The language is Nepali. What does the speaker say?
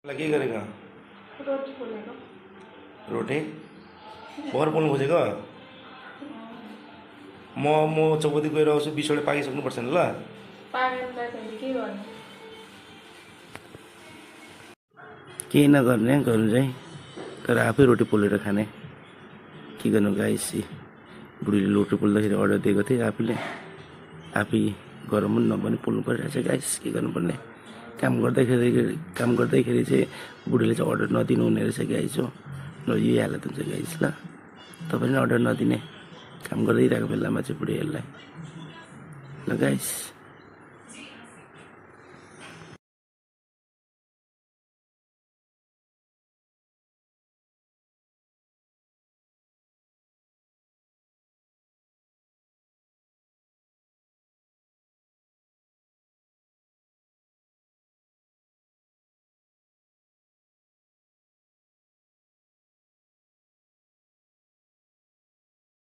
के गरेको रोटी पोलेको रोटी भर पोल्नु खोजेको म चौपती गएर आउँछु 20 वटा पाकिसक्नुपर्छ नि ल पाकेर चाहिँ के गर्ने केही नगर्ने गर्नु चाहिँ तर आफै रोटी पोलेर खाने के गर्नु गाइस बुढीले रोटी पोल्दाखेरि अर्डर दिएको थिएँ आफै गरम पनि नभने पोल्नु परिरहेछ गाइस के गर्नुपर्ने काम गर्दैखेरि चाहिँ बुढीले चाहिँ अर्डर नदिनु हुने रहेछ गाइस हो ल यही हालत हुन्छ गाइस ल तपाईले अर्डर नदिने काम गरिरहेको बेलामा चाहिँ बुढीहरूलाई ल गाइस